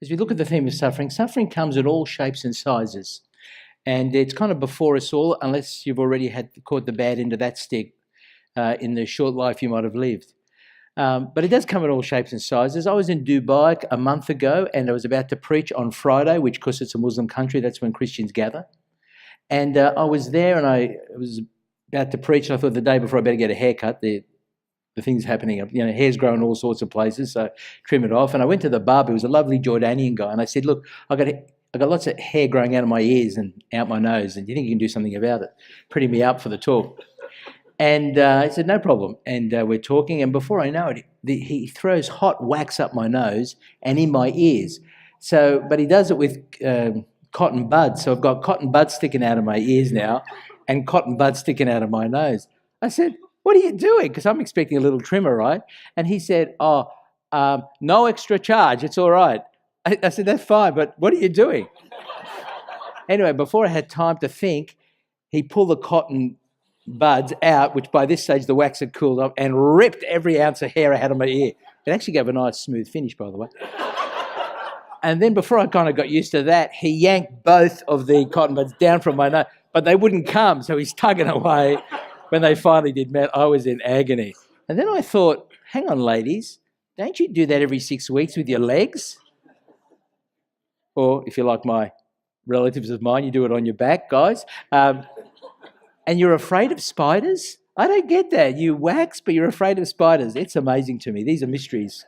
as we look at the theme of suffering, suffering comes in all shapes and sizes. And it's kind of before us all, unless you've already caught the bad end of that stick in the short life you might have lived. But it does come in all shapes and sizes. I was in Dubai a month ago, and I was about to preach on Friday, which, because it's a Muslim country, that's when Christians gather. And I was there, and I was about to preach, and I thought the day before I better get a haircut. The thing's happening, hair's growing all sorts of places, so trim it off. And I went to the barber. He was a lovely Jordanian guy, and I said, look, I got lots of hair growing out of my ears and out my nose, and do you think you can do something about it? Pretty me up for the talk. And I said, no problem. And we're talking, and before I know it, he throws hot wax up my nose and in my ears. But he does it with cotton buds. So I've got cotton buds sticking out of my ears now and cotton buds sticking out of my nose. I said, what are you doing? Because I'm expecting a little trimmer, right? And he said, no extra charge. It's all right. I said, that's fine, but what are you doing? Anyway, before I had time to think, he pulled the cotton buds out, which by this stage the wax had cooled off, and ripped every ounce of hair out of my ear. It actually gave a nice smooth finish, by the way. And then before I kind of got used to that, he yanked both of the cotton buds down from my nose, but they wouldn't come, so he's tugging away. When they finally did, man, I was in agony. And then I thought, hang on, ladies, don't you do that every 6 weeks with your legs? Or if you're like my relatives of mine, you do it on your back, guys. And you're afraid of spiders? I don't get that. You wax, but you're afraid of spiders. It's amazing to me. These are mysteries.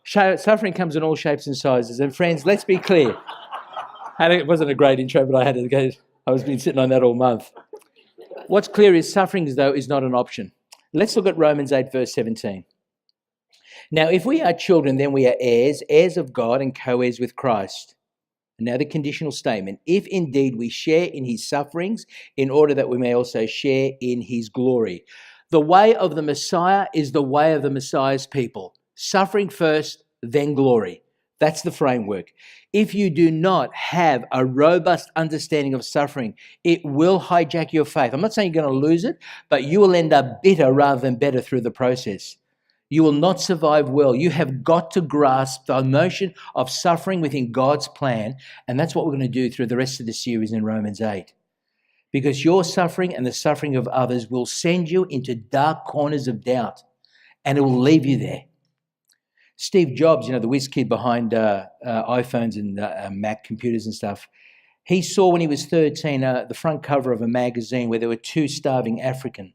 Suffering comes in all shapes and sizes. And friends, let's be clear. It wasn't a great intro, but I had to go. I was been sitting on that all month. What's clear is suffering, though, is not an option. Let's look at Romans 8, verse 17. Now, if we are children, then we are heirs, heirs of God and co-heirs with Christ. And now the conditional statement, if indeed we share in his sufferings, in order that we may also share in his glory. The way of the Messiah is the way of the Messiah's people. Suffering first, then glory. That's the framework. If you do not have a robust understanding of suffering, it will hijack your faith. I'm not saying you're going to lose it, but you will end up bitter rather than better through the process. You will not survive well. You have got to grasp the notion of suffering within God's plan, and that's what we're going to do through the rest of the series in Romans 8. Because your suffering and the suffering of others will send you into dark corners of doubt, and it will leave you there. Steve Jobs, the whiz kid behind iPhones and Mac computers and stuff, he saw when he was 13 the front cover of a magazine where there were two starving Africans.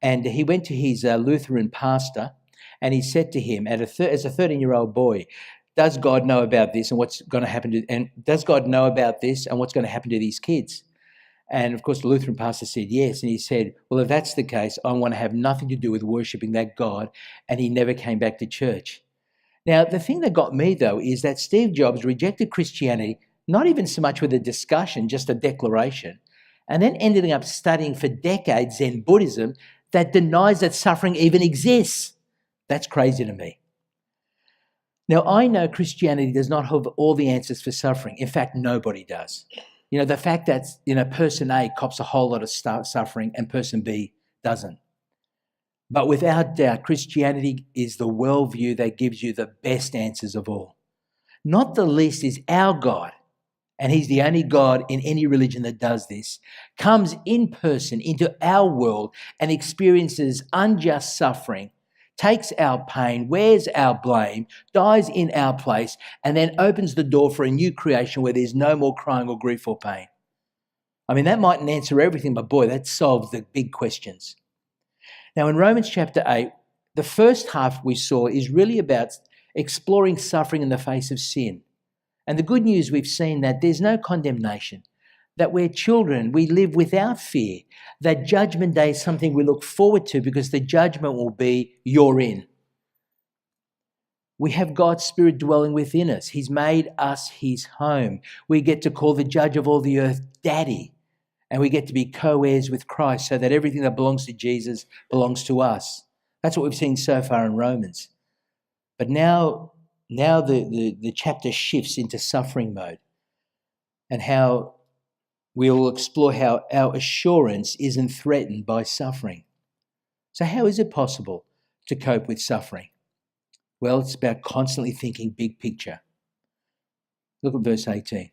And he went to his Lutheran pastor and he said to him, as a 13-year-old boy, does God know about this and what's going to happen to, and does God know about this and what's going to happen to these kids? And of course, the Lutheran pastor said yes. And he said, well, if that's the case, I want to have nothing to do with worshiping that God. And he never came back to church. Now, the thing that got me, though, is that Steve Jobs rejected Christianity, not even so much with a discussion, just a declaration, and then ended up studying for decades Zen Buddhism that denies that suffering even exists. That's crazy to me. Now, I know Christianity does not have all the answers for suffering. In fact, nobody does. The fact that, person A cops a whole lot of suffering and person B doesn't. But without doubt, Christianity is the worldview that gives you the best answers of all. Not the least is our God, and he's the only God in any religion that does this, comes in person into our world and experiences unjust suffering, takes our pain, wears our blame, dies in our place, and then opens the door for a new creation where there's no more crying or grief or pain. I mean, that mightn't answer everything, but boy, that solves the big questions. Now, in Romans chapter 8, the first half we saw is really about exploring suffering in the face of sin. And the good news, we've seen that there's no condemnation, that we're children, we live without fear, that judgment day is something we look forward to because the judgment will be you're in. We have God's Spirit dwelling within us. He's made us his home. We get to call the judge of all the earth Daddy. And we get to be co-heirs with Christ so that everything that belongs to Jesus belongs to us. That's what we've seen so far in Romans. But now the chapter shifts into suffering mode and how we'll explore how our assurance isn't threatened by suffering. So how is it possible to cope with suffering? Well, it's about constantly thinking big picture. Look at verse 18.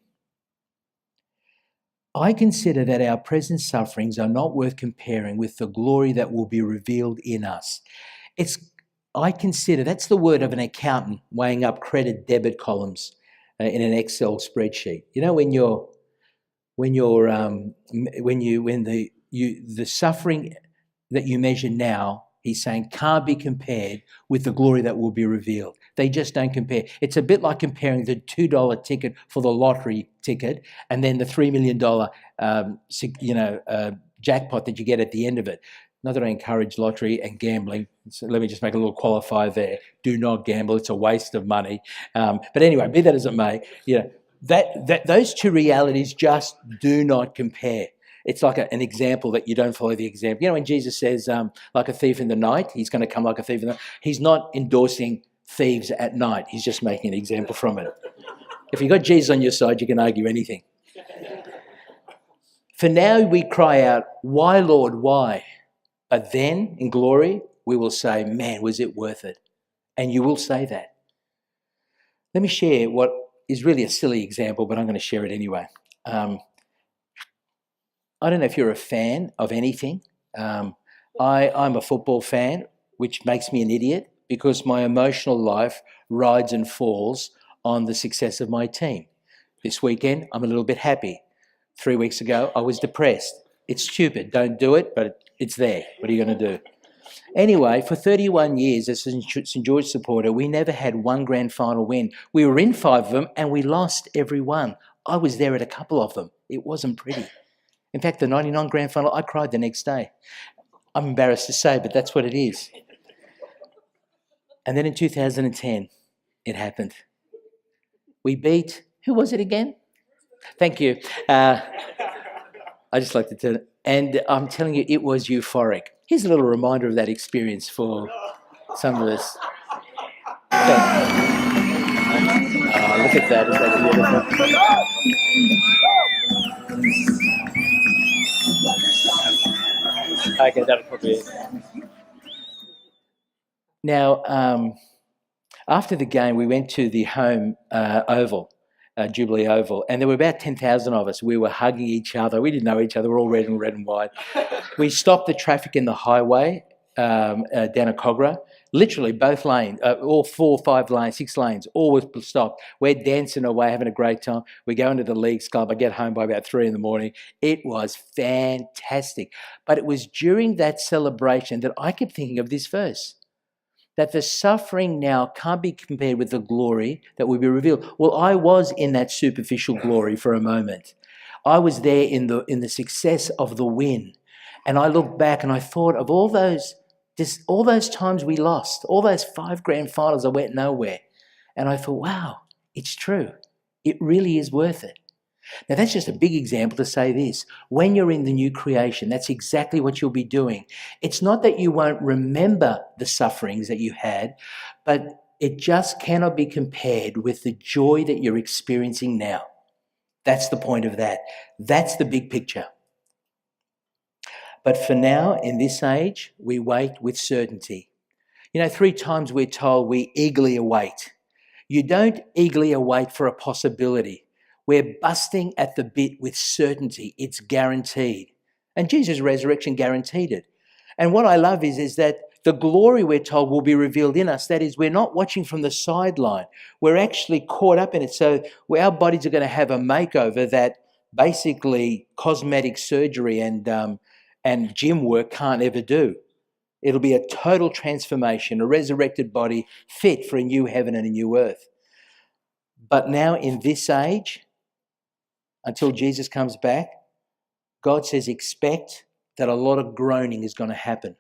I consider that our present sufferings are not worth comparing with the glory that will be revealed in us. I consider, that's the word of an accountant weighing up credit debit columns in an Excel spreadsheet. You know, the suffering that you measure now, he's saying, can't be compared with the glory that will be revealed. They just don't compare. It's a bit like comparing the $2 ticket for the lottery ticket and then the $3 million jackpot that you get at the end of it. Not that I encourage lottery and gambling. So let me just make a little qualifier there. Do not gamble. It's a waste of money. But anyway, be that as it may, those two realities just do not compare. It's like an example that you don't follow the example. You know, when Jesus says, like a thief in the night, he's going to come like a thief in the night. He's not endorsing thieves at night. He's just making an example from it. If you've got Jesus on your side, you can argue anything. For now we cry out, why, Lord, why? But then, in glory, we will say, man, was it worth it? And you will say that. Let me share what is really a silly example, but I'm going to share it anyway. I don't know if you're a fan of anything. I'm a football fan, which makes me an idiot because my emotional life rides and falls on the success of my team. This weekend, I'm a little bit happy. 3 weeks ago, I was depressed. It's stupid. Don't do it, but it's there. What are you going to do? Anyway, for 31 years as a St George supporter, we never had one grand final win. We were in 5 of them and we lost every one. I was there at a couple of them. It wasn't pretty. In fact, the 99 grand final, I cried the next day. I'm embarrassed to say, but that's what it is. And then in 2010, it happened. We beat, who was it again? Thank you. I just like to tell it. And I'm telling you, it was euphoric. Here's a little reminder of that experience for some of us. Oh, look at that. Is that beautiful? Okay, that'll probably it. Now, after the game, we went to the home oval, Jubilee Oval, and there were about 10,000 of us. We were hugging each other. We didn't know each other. We're all red and white. We stopped the traffic in the highway down at Cogra. Literally both lanes, all 4, 5 lanes, 6 lanes, all were stopped. We're dancing away, having a great time. We go into the Leagues Club. I get home by about 3 a.m. It was fantastic. But it was during that celebration that I kept thinking of this verse, that the suffering now can't be compared with the glory that will be revealed. Well, I was in that superficial glory for a moment. I was there in the success of the win. And I looked back and I thought of all those times we lost, all those 5 grand finals that went nowhere. And I thought, wow, it's true. It really is worth it. Now, that's just a big example to say this. When you're in the new creation, that's exactly what you'll be doing. It's not that you won't remember the sufferings that you had, but it just cannot be compared with the joy that you're experiencing now. That's the point of that. That's the big picture. But for now, in this age, we wait with certainty. 3 times we're told we eagerly await. You don't eagerly await for a possibility. We're busting at the bit with certainty. It's guaranteed. And Jesus' resurrection guaranteed it. And what I love is that the glory, we're told, will be revealed in us. That is, we're not watching from the sideline. We're actually caught up in it. So our bodies are going to have a makeover that basically cosmetic surgery and gym work can't ever do. It'll be a total transformation, a resurrected body fit for a new heaven and a new earth. But now in this age, until Jesus comes back, God says expect that a lot of groaning is going to happen.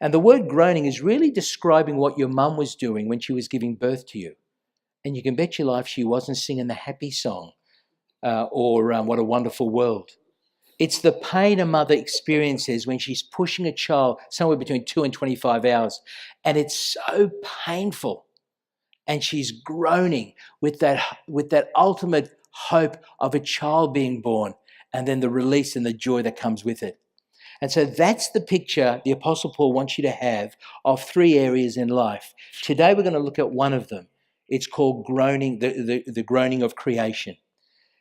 And the word groaning is really describing what your mum was doing when she was giving birth to you. And you can bet your life she wasn't singing the happy song or What a Wonderful World. It's the pain a mother experiences when she's pushing a child somewhere between 2 and 25 hours. And it's so painful. And she's groaning with that ultimate hope of a child being born and then the release and the joy that comes with it. And so that's the picture the Apostle Paul wants you to have of three areas in life. Today we're going to look at one of them. It's called groaning, the groaning of creation.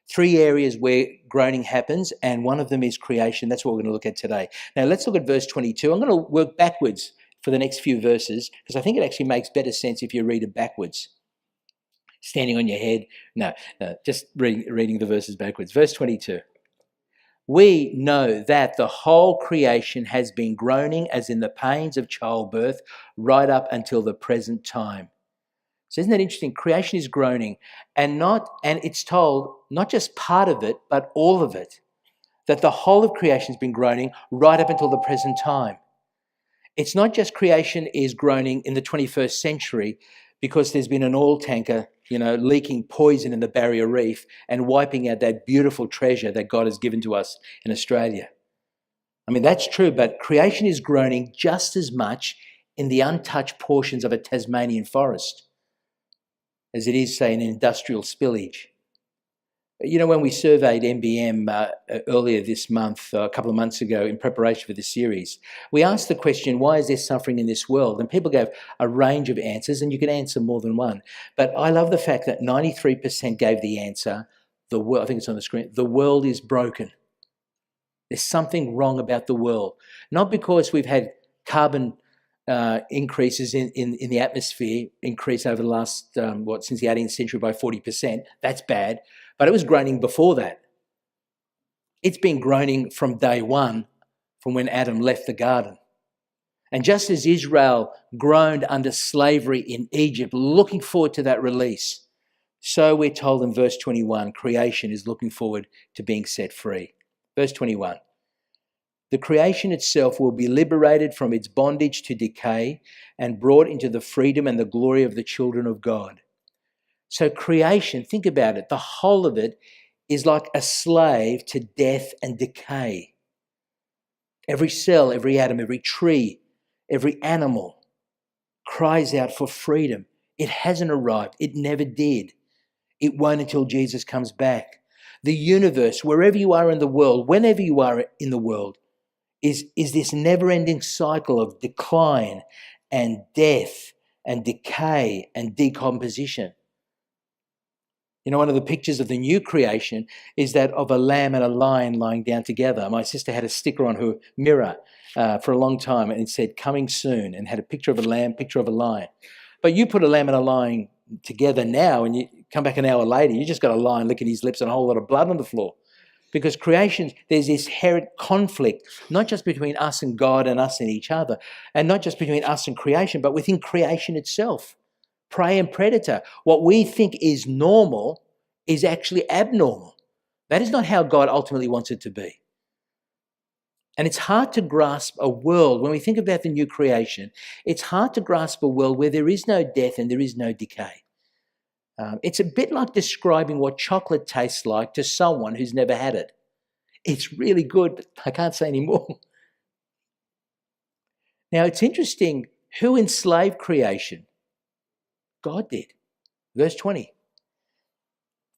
Three areas where groaning happens, and one of them is creation. That's what we're going to look at today. Now let's look at verse 22. I'm going to work backwards for the next few verses because I think it actually makes better sense if you read it backwards. Standing on your head. No, just reading the verses backwards. Verse 22. We know that the whole creation has been groaning as in the pains of childbirth right up until the present time. So isn't that interesting? Creation is groaning, and it's told not just part of it, but all of it. That the whole of creation has been groaning right up until the present time. It's not just creation is groaning in the 21st century because there's been an oil tanker, leaking poison in the Barrier Reef and wiping out that beautiful treasure that God has given to us in Australia. I mean, that's true, but creation is groaning just as much in the untouched portions of a Tasmanian forest as it is, say, an industrial spillage. When we surveyed MBM earlier this month, a couple of months ago, in preparation for this series, we asked the question, why is there suffering in this world? And people gave a range of answers, and you can answer more than one. But I love the fact that 93% gave the answer, I think it's on the screen, the world is broken. There's something wrong about the world. Not because we've had carbon increases in the atmosphere, increase over the last, since the 18th century by 40%. That's bad. But it was groaning before that. It's been groaning from day one, from when Adam left the garden. And just as Israel groaned under slavery in Egypt, looking forward to that release, so we're told in verse 21, creation is looking forward to being set free. Verse 21, the creation itself will be liberated from its bondage to decay and brought into the freedom and the glory of the children of God. So creation, think about it, the whole of it is like a slave to death and decay. Every cell, every atom, every tree, every animal cries out for freedom. It hasn't arrived. It never did. It won't until Jesus comes back. The universe, wherever you are in the world, whenever you are in the world, is this never-ending cycle of decline and death and decay and decomposition. One of the pictures of the new creation is that of a lamb and a lion lying down together. My sister had a sticker on her mirror for a long time, and it said, coming soon, and had a picture of a lamb, picture of a lion. But you put a lamb and a lion together now, and you come back an hour later, you just got a lion licking his lips and a whole lot of blood on the floor. Because creation, there's this inherent conflict, not just between us and God and us and each other, and not just between us and creation, but within creation itself. Prey and predator. What we think is normal is actually abnormal. That is not how God ultimately wants it to be. And it's hard to grasp a world, when we think about the new creation, it's hard to grasp a world where there is no death and there is no decay. It's a bit like describing what chocolate tastes like to someone who's never had it. It's really good, but I can't say any more. Now, it's interesting, who enslaved creation? God did. Verse 20.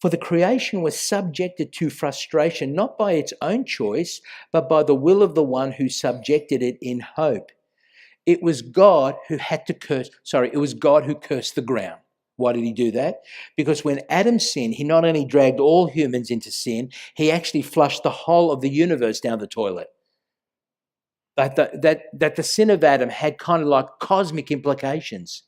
For the creation was subjected to frustration, not by its own choice, but by the will of the one who subjected it in hope. It was God who cursed the ground. Why did he do that? Because when Adam sinned, he not only dragged all humans into sin, he actually flushed the whole of the universe down the toilet. That the sin of Adam had kind of like cosmic implications.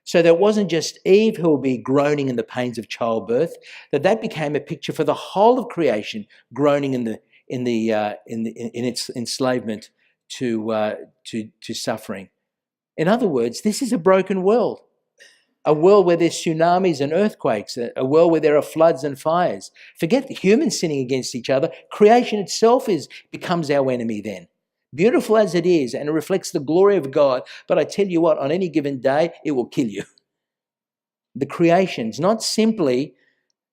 So that it wasn't just Eve who will be groaning in the pains of childbirth, that became a picture for the whole of creation, groaning in its enslavement to suffering. In other words, this is a broken world. A world where there's tsunamis and earthquakes, a world where there are floods and fires. Forget the humans sinning against each other. Creation itself becomes our enemy then. Beautiful as it is, and it reflects the glory of God, but I tell you what, on any given day, it will kill you. The creation's not simply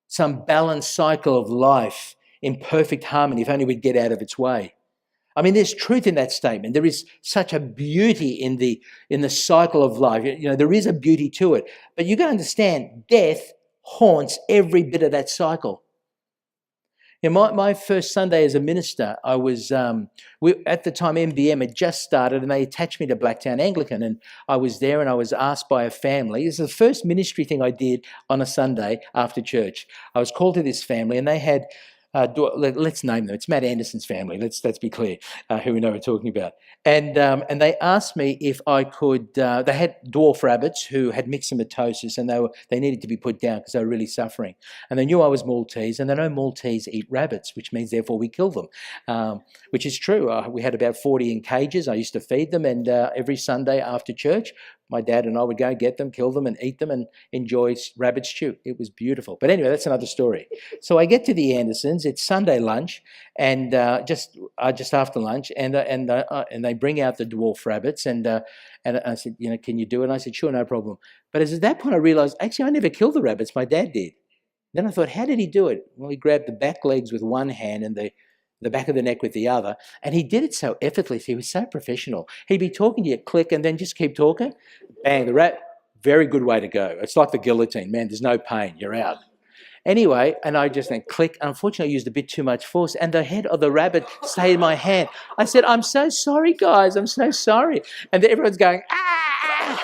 some balanced cycle of life in perfect harmony, if only we'd get out of its way. I mean, there's truth in that statement. There is such a beauty in the cycle of life. There is a beauty to it. But you got to understand, death haunts every bit of that cycle. My first Sunday as a minister, I was, at the time MBM had just started and they attached me to Blacktown Anglican, and I was there and I was asked by a family. This is the first ministry thing I did on a Sunday after church. I was called to this family and they had, let's name them, it's Matt Anderson's family, let's be clear, who we know we're talking about. And they asked me if I could, they had dwarf rabbits who had myxomatosis and they needed to be put down because they were really suffering. And they knew I was Maltese, and they know Maltese eat rabbits, which means therefore we kill them, which is true. We had about 40 in cages. I used to feed them, and every Sunday after church, my dad and I would go get them, kill them and eat them and enjoy rabbit stew. It was beautiful. But anyway, that's another story. So I get to the Andersons. It's Sunday lunch, and just after lunch, and they bring out the dwarf rabbits, and I said, can you do it? And I said, sure, no problem. But at that point I realised, actually, I never killed the rabbits. My dad did. Then I thought, how did he do it? Well, he grabbed the back legs with one hand and the back of the neck with the other, and he did it so effortlessly. He was so professional. He'd be talking to you, click, and then just keep talking. Bang, the rat. Very good way to go. It's like the guillotine, man. There's no pain. You're out. Anyway, and I just went click. Unfortunately, I used a bit too much force, and the head of the rabbit stayed in my hand. I said, I'm so sorry, guys. I'm so sorry. And everyone's going, ah!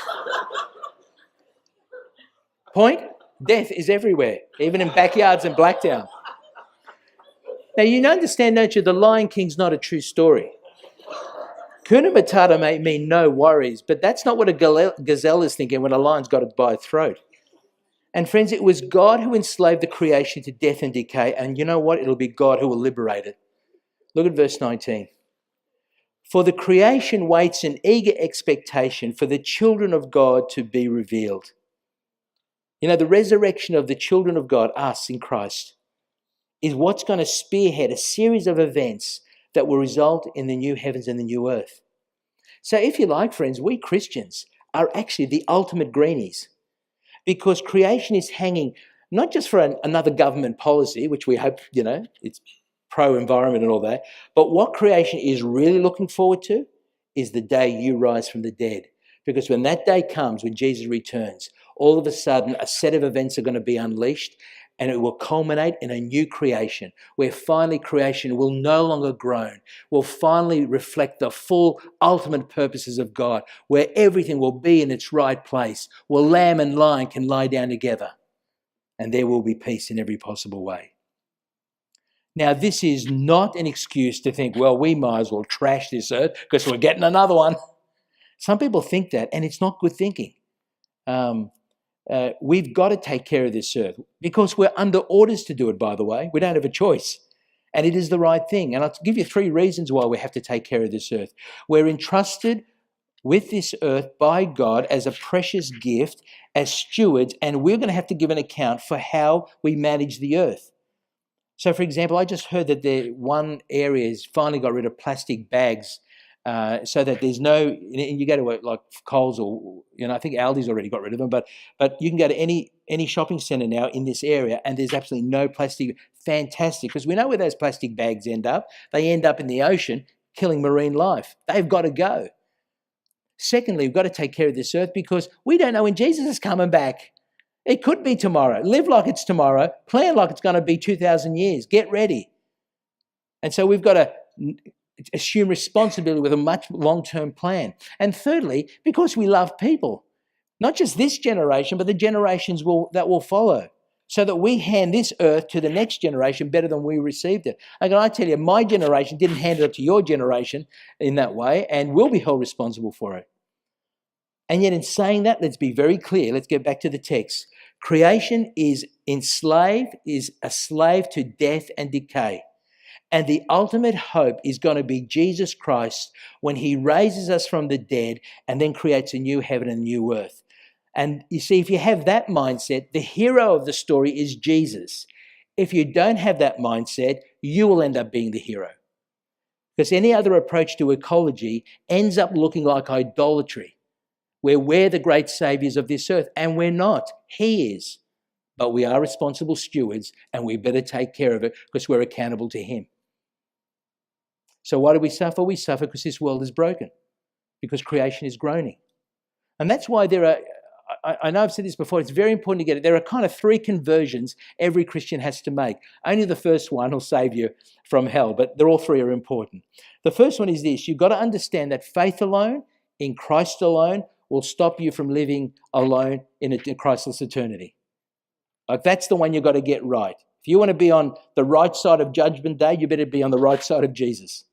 Point? Death is everywhere, even in backyards in Blacktown. Now, you understand, don't you, the Lion King's not a true story. Kuna Matata may mean no worries, but that's not what a gazelle is thinking when a lion's got it by the throat. And friends, it was God who enslaved the creation to death and decay, and you know what? It'll be God who will liberate it. Look at verse 19. For the creation waits in eager expectation for the children of God to be revealed. The resurrection of the children of God, us in Christ, is what's going to spearhead a series of events that will result in the new heavens and the new earth. So if you like, friends, we Christians are actually the ultimate greenies, because creation is hanging not just for another government policy, which we hope, it's pro-environment and all that, but what creation is really looking forward to is the day you rise from the dead. Because when that day comes, when Jesus returns, all of a sudden a set of events are going to be unleashed, and it will culminate in a new creation where finally creation will no longer groan, will finally reflect the full ultimate purposes of God, where everything will be in its right place, where lamb and lion can lie down together, and there will be peace in every possible way. Now, this is not an excuse to think, well, we might as well trash this earth because we're getting another one. Some people think that, and it's not good thinking. We've got to take care of this earth because we're under orders to do it, by the way. We don't have a choice. And it is the right thing. And I'll give you 3 reasons why we have to take care of this earth. We're entrusted with this earth by God as a precious gift, as stewards, and we're going to have to give an account for how we manage the earth. So, for example, I just heard that one area has finally got rid of plastic bags so that there's no, and you go to like Coles or, I think Aldi's already got rid of them, but you can go to any shopping centre now in this area and there's absolutely no plastic. Fantastic, because we know where those plastic bags end up. They end up in the ocean, killing marine life. They've got to go. Secondly, we've got to take care of this earth because we don't know when Jesus is coming back. It could be tomorrow. Live like it's tomorrow. Plan like it's going to be 2,000 years. Get ready. And so we've got to assume responsibility with a much long-term plan. And thirdly, because we love people, not just this generation, but the generations that will follow, so that we hand this earth to the next generation better than we received it. And I tell you, my generation didn't hand it up to your generation in that way, and we'll be held responsible for it. And yet in saying that, let's be very clear. Let's get back to the text. Creation is a slave to death and decay. And the ultimate hope is going to be Jesus Christ when he raises us from the dead and then creates a new heaven and a new earth. And you see, if you have that mindset, the hero of the story is Jesus. If you don't have that mindset, you will end up being the hero. Because any other approach to ecology ends up looking like idolatry, where we're the great saviors of this earth, and we're not. He is. But we are responsible stewards, and we better take care of it because we're accountable to him. So why do we suffer? We suffer because this world is broken, because creation is groaning. And that's why I know I've said this before, it's very important to get it. There are kind of 3 conversions every Christian has to make. Only the first one will save you from hell, but all 3 are important. The first one is this: you've got to understand that faith alone, in Christ alone, will stop you from living alone in a Christless eternity. Like, that's the one you've got to get right. If you want to be on the right side of Judgment Day, you better be on the right side of Jesus.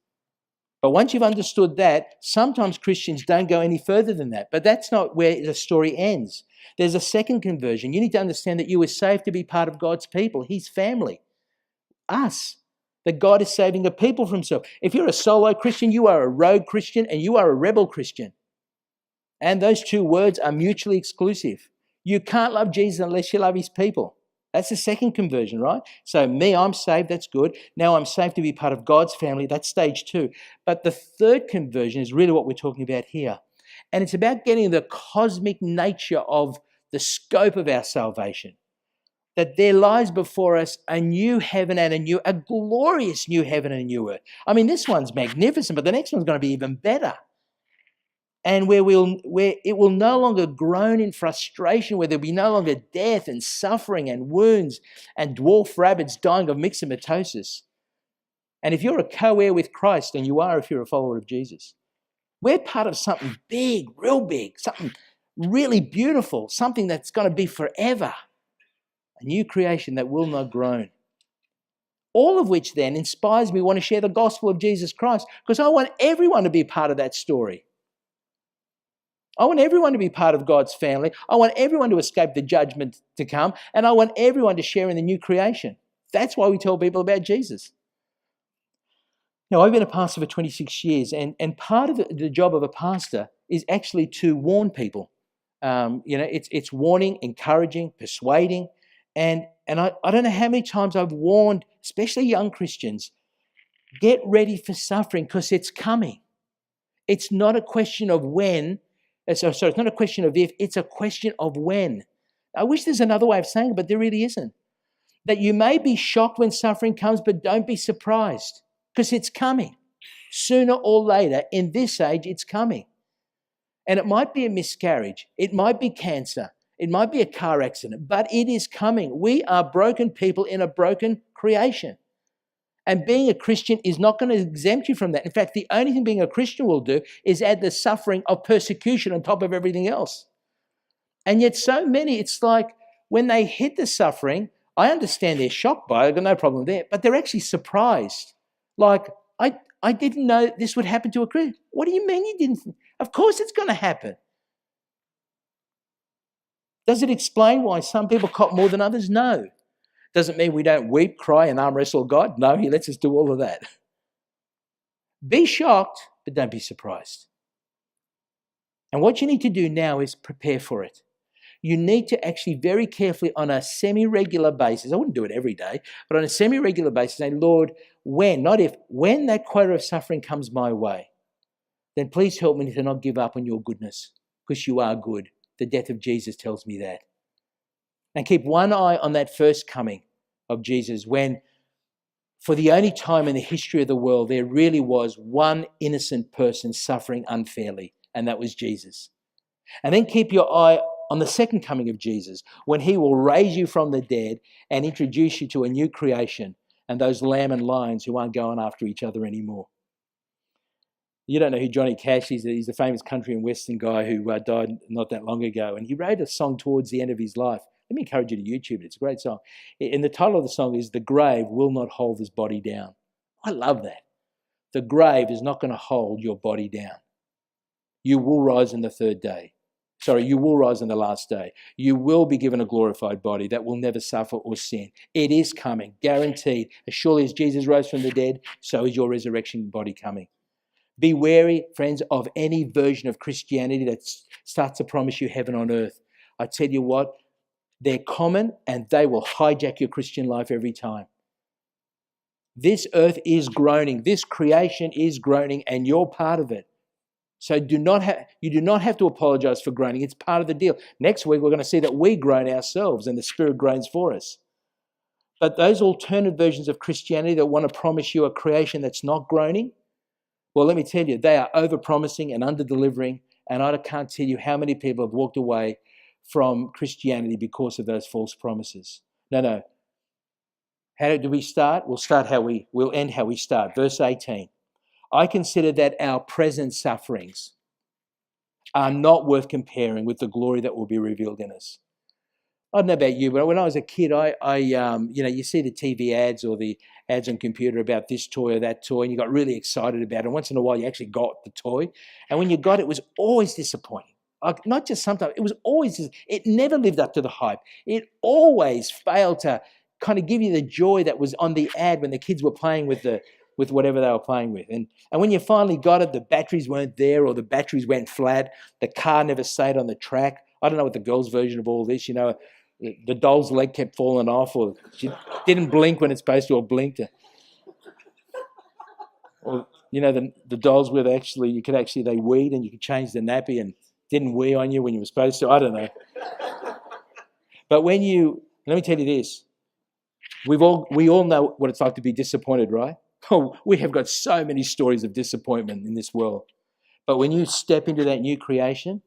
But once you've understood that, sometimes Christians don't go any further than that. But that's not where the story ends. There's a second conversion. You need to understand that you were saved to be part of God's people, his family, us. That God is saving a people from himself. If you're a solo Christian, you are a rogue Christian and you are a rebel Christian. And those 2 words are mutually exclusive. You can't love Jesus unless you love his people. That's the second conversion, right? So me, I'm saved, that's good. Now I'm saved to be part of God's family, that's stage 2. But the third conversion is really what we're talking about here. And it's about getting the cosmic nature of the scope of our salvation. That there lies before us a new heaven and a glorious new heaven and a new earth. I mean, this one's magnificent, but the next one's going to be even better. And where it will no longer groan in frustration, where there'll be no longer death and suffering and wounds and dwarf rabbits dying of myxomatosis. And if you're a co-heir with Christ, and you are if you're a follower of Jesus, we're part of something big, real big, something really beautiful, something that's going to be forever. A new creation that will not groan. All of which then inspires me to want to share the gospel of Jesus Christ, because I want everyone to be part of that story. I want everyone to be part of God's family. I want everyone to escape the judgment to come. And I want everyone to share in the new creation. That's why we tell people about Jesus. Now, I've been a pastor for 26 years, and part of the job of a pastor is actually to warn people. It's warning, encouraging, persuading. And I don't know how many times I've warned, especially young Christians, get ready for suffering because it's coming. It's not a question of when. It's not a question of if, it's a question of when. I wish there's another way of saying it, but there really isn't. That you may be shocked when suffering comes, but don't be surprised, because it's coming. Sooner or later, in this age, it's coming. And it might be a miscarriage. It might be cancer. It might be a car accident, but it is coming. We are broken people in a broken creation. And being a Christian is not going to exempt you from that. In fact, the only thing being a Christian will do is add the suffering of persecution on top of everything else. And yet so many, it's like when they hit the suffering, I understand they're shocked by it, I've got no problem there, but they're actually surprised. Like, I didn't know this would happen to a Christian. What do you mean you didn't? Of course it's going to happen. Does it explain why some people cop more than others? No. Doesn't mean we don't weep, cry, and arm wrestle God. No, he lets us do all of that. Be shocked, but don't be surprised. And what you need to do now is prepare for it. You need to actually very carefully, on a semi-regular basis, I wouldn't do it every day, but on a semi-regular basis, say, Lord, when, not if, when that quota of suffering comes my way, then please help me to not give up on your goodness, because you are good. The death of Jesus tells me that. And keep one eye on that first coming of Jesus, when for the only time in the history of the world there really was one innocent person suffering unfairly, and that was Jesus. And then keep your eye on the second coming of Jesus, when he will raise you from the dead and introduce you to a new creation and those lamb and lions who aren't going after each other anymore. You don't know who Johnny Cash is. He's a famous country and western guy who died not that long ago, and he wrote a song towards the end of his life. Let me encourage you to YouTube it. It's a great song. And the title of the song is "The Grave Will Not Hold This Body Down." I love that. The grave is not going to hold your body down. You will rise on the third day. You will rise on the last day. You will be given a glorified body that will never suffer or sin. It is coming, guaranteed. As surely as Jesus rose from the dead, so is your resurrection body coming. Be wary, friends, of any version of Christianity that starts to promise you heaven on earth. I tell you what, they're common and they will hijack your Christian life every time. This earth is groaning. This creation is groaning, and you're part of it. So you do not have to apologize for groaning. It's part of the deal. Next week, we're going to see that we groan ourselves and the Spirit groans for us. But those alternate versions of Christianity that want to promise you a creation that's not groaning, well, let me tell you, they are over-promising and under-delivering, and I can't tell you how many people have walked away from Christianity because of those false promises. No. How do we start? We'll end how we start. Verse 18. I consider that our present sufferings are not worth comparing with the glory that will be revealed in us. I don't know about you, but when I was a kid, you see the TV ads or the ads on computer about this toy or that toy, and you got really excited about it. And once in a while, you actually got the toy. And when you got it, it was always disappointing. Not just sometimes, it was always, it never lived up to the hype. It always failed to kind of give you the joy that was on the ad when the kids were playing with whatever they were playing with. And when you finally got it, the batteries weren't there or the batteries went flat. The car never stayed on the track. I don't know what the girls' version of all this, the doll's leg kept falling off, or she didn't blink when it's supposed to, or blinked. Or, the dolls where they weed and you could change the nappy and didn't wee on you when you were supposed to. I don't know. But let me tell you this. We all know what it's like to be disappointed, right? Oh, we have got so many stories of disappointment in this world. But when you step into that new creation,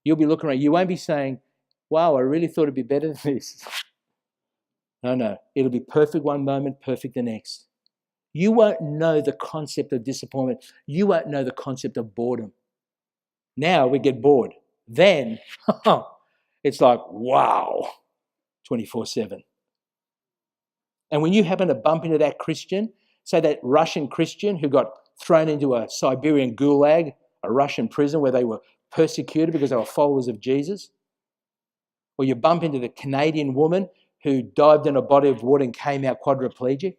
you'll be looking around. You won't be saying, wow, I really thought it'd be better than this. No. It'll be perfect one moment, perfect the next. You won't know the concept of disappointment. You won't know the concept of boredom. Now we get bored. Then it's like, wow, 24/7. And when you happen to bump into that Christian, say that Russian Christian who got thrown into a Siberian gulag, a Russian prison where they were persecuted because they were followers of Jesus, or you bump into the Canadian woman who dived in a body of water and came out quadriplegic,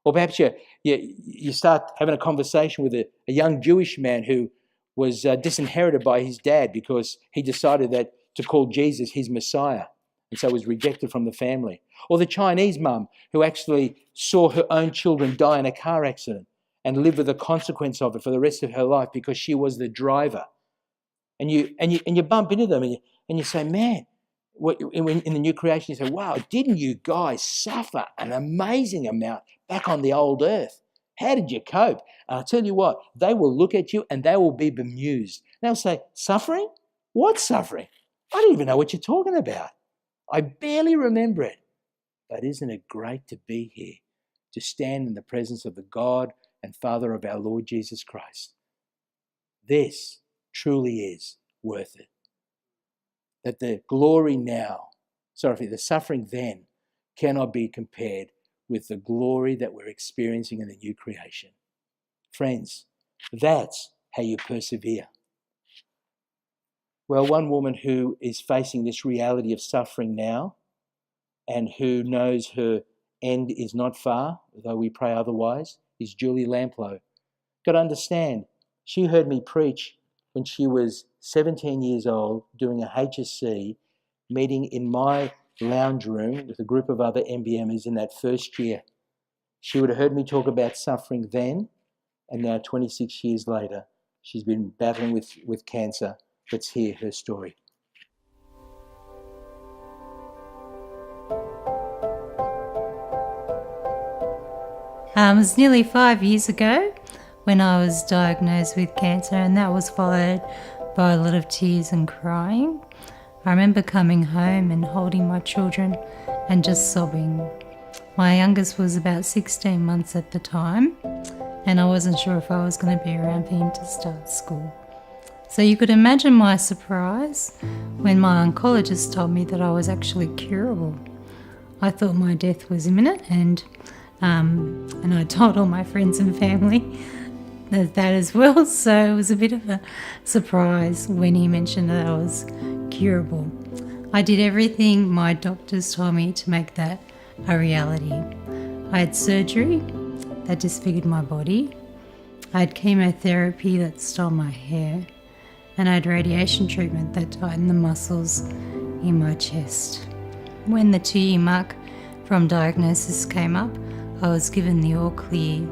or perhaps you start having a conversation with a young Jewish man who was disinherited by his dad because he decided that to call Jesus his Messiah, and so was rejected from the family. Or the Chinese mum who actually saw her own children die in a car accident and live with the consequence of it for the rest of her life because she was the driver. And you bump into them and you say, man, in the new creation, you say, wow, didn't you guys suffer an amazing amount back on the old earth? How did you cope? And I'll tell you what, they will look at you and they will be bemused. They'll say, suffering? What suffering? I don't even know what you're talking about. I barely remember it. But isn't it great to be here, to stand in the presence of the God and Father of our Lord Jesus Christ? This truly is worth it. That the suffering then cannot be compared with the glory that we're experiencing in the new creation. Friends, that's how you persevere. Well, one woman who is facing this reality of suffering now and who knows her end is not far, though we pray otherwise, is Julie Lamplow. Got to understand, she heard me preach when she was 17 years old doing a HSC meeting in my lounge room with a group of other MBMers in that first year. She would have heard me talk about suffering then, and now 26 years later, she's been battling with cancer. Let's hear her story. It was nearly 5 years ago when I was diagnosed with cancer, and that was followed by a lot of tears and crying. I remember coming home and holding my children and just sobbing. My youngest was about 16 months at the time, and I wasn't sure if I was going to be around for him to start school. So you could imagine my surprise when my oncologist told me that I was actually curable. I thought my death was imminent, and I told all my friends and family that as well. So it was a bit of a surprise when he mentioned that I was curable. I did everything my doctors told me to make that a reality. I had surgery that disfigured my body. I had chemotherapy that stole my hair. And I had radiation treatment that tightened the muscles in my chest. When the 2-year mark from diagnosis came up, I was given the all clear.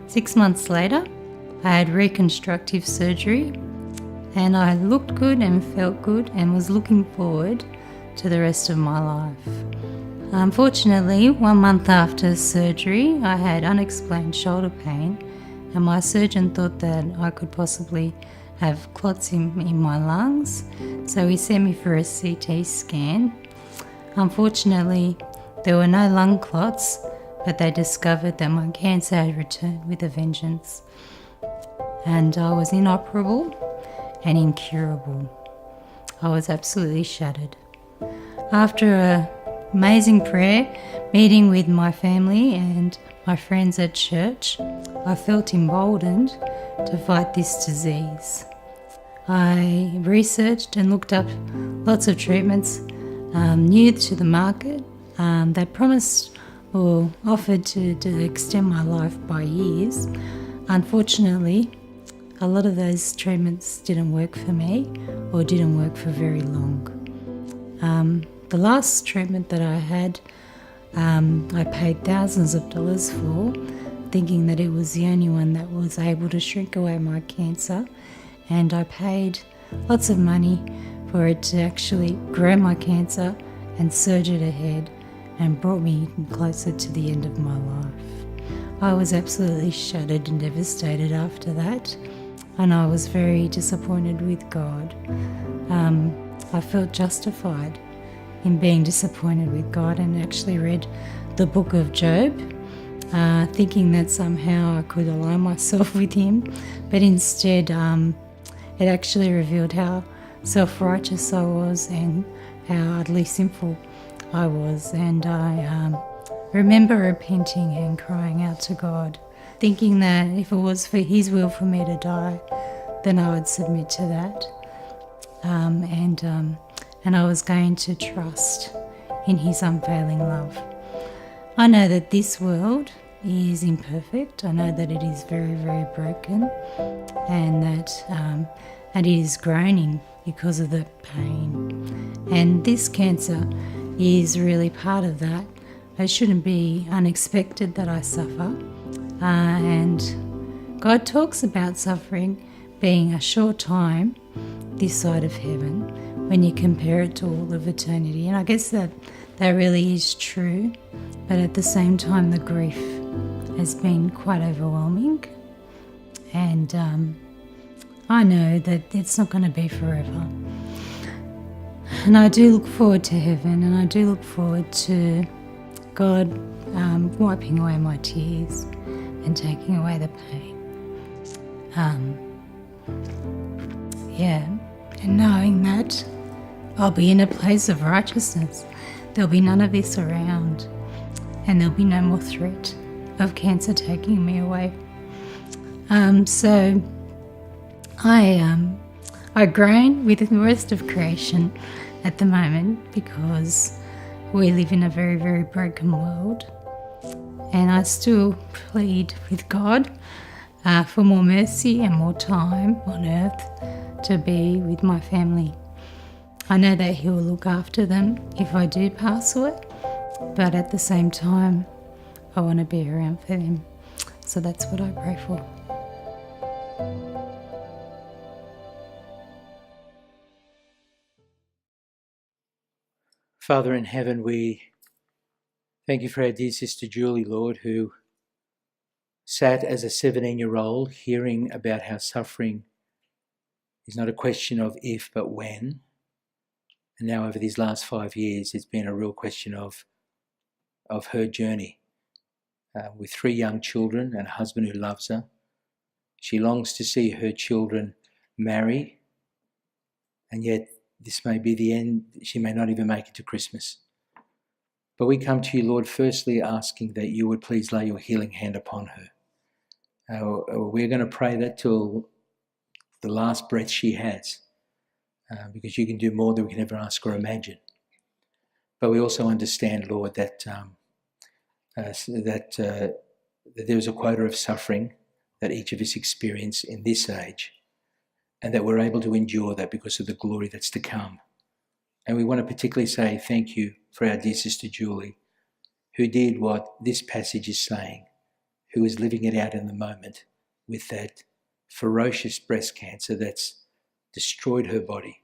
6 months later, I had reconstructive surgery, and I looked good and felt good and was looking forward to the rest of my life. Unfortunately, 1 month after surgery, I had unexplained shoulder pain, and my surgeon thought that I could possibly have clots in my lungs. So he sent me for a CT scan. Unfortunately, there were no lung clots, but they discovered that my cancer had returned with a vengeance. And I was inoperable and incurable. I was absolutely shattered. After an amazing prayer, meeting with my family and my friends at church, I felt emboldened to fight this disease. I researched and looked up lots of treatments new to the market. They promised or offered to extend my life by years. Unfortunately, a lot of those treatments didn't work for me or didn't work for very long. The last treatment that I had, I paid thousands of dollars for, thinking that it was the only one that was able to shrink away my cancer, and I paid lots of money for it to actually grow my cancer and surge it ahead and brought me closer to the end of my life. I was absolutely shattered and devastated after that, and I was very disappointed with God. I felt justified in being disappointed with God, and actually read the book of Job, thinking that somehow I could align myself with him, but instead it actually revealed how self-righteous I was and how utterly sinful I was. And I remember repenting and crying out to God, thinking that if it was for his will for me to die, then I would submit to that. And I was going to trust in his unfailing love. I know that this world is imperfect. I know that it is very, very broken, and that it is groaning because of the pain. And this cancer is really part of that. It shouldn't be unexpected that I suffer. And God talks about suffering being a short time this side of heaven when you compare it to all of eternity. And I guess that really is true, but at the same time the grief has been quite overwhelming, and I know that it's not going to be forever. And I do look forward to heaven, and I do look forward to God wiping away my tears and taking away the pain. And knowing that I'll be in a place of righteousness. There'll be none of this around, and there'll be no more threat of cancer taking me away. So I groan with the rest of creation at the moment, because we live in a very, very broken world, and I still plead with God for more mercy and more time on earth to be with my family. I know that he will look after them if I do pass away, but at the same time, I want to be around for them. So that's what I pray for. Father in heaven, we thank you for our dear sister Julie, Lord, who sat as a 17-year-old hearing about how suffering is not a question of if but when. And now over these last 5 years, it's been a real question of her journey. With 3 young children and a husband who loves her. She longs to see her children marry, and yet this may be the end. She may not even make it to Christmas. But we come to you, Lord, firstly asking that you would please lay your healing hand upon her. We're going to pray that till the last breath she has, because you can do more than we can ever ask or imagine. But we also understand, Lord, that there is a quota of suffering that each of us experience in this age, and that we're able to endure that because of the glory that's to come. And we want to particularly say thank you for our dear sister Julie, who did what this passage is saying, who is living it out in the moment with that ferocious breast cancer that's destroyed her body.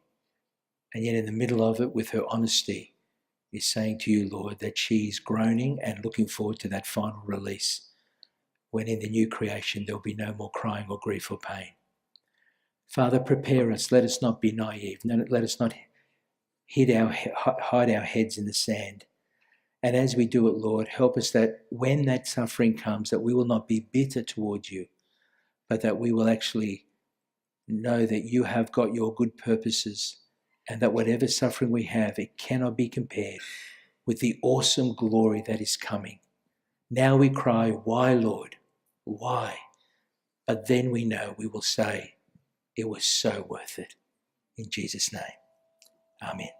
And yet in the middle of it, with her honesty, is saying to you, Lord, that she's groaning and looking forward to that final release, when in the new creation there'll be no more crying or grief or pain. Father, prepare us. Let us not be naive. Let us not hide our heads in the sand. And as we do it, Lord, help us that when that suffering comes, that we will not be bitter towards you, but that we will actually know that you have got your good purposes, and that whatever suffering we have, it cannot be compared with the awesome glory that is coming. Now we cry, why, Lord? Why? But then we know we will say, it was so worth it. In Jesus' name, amen.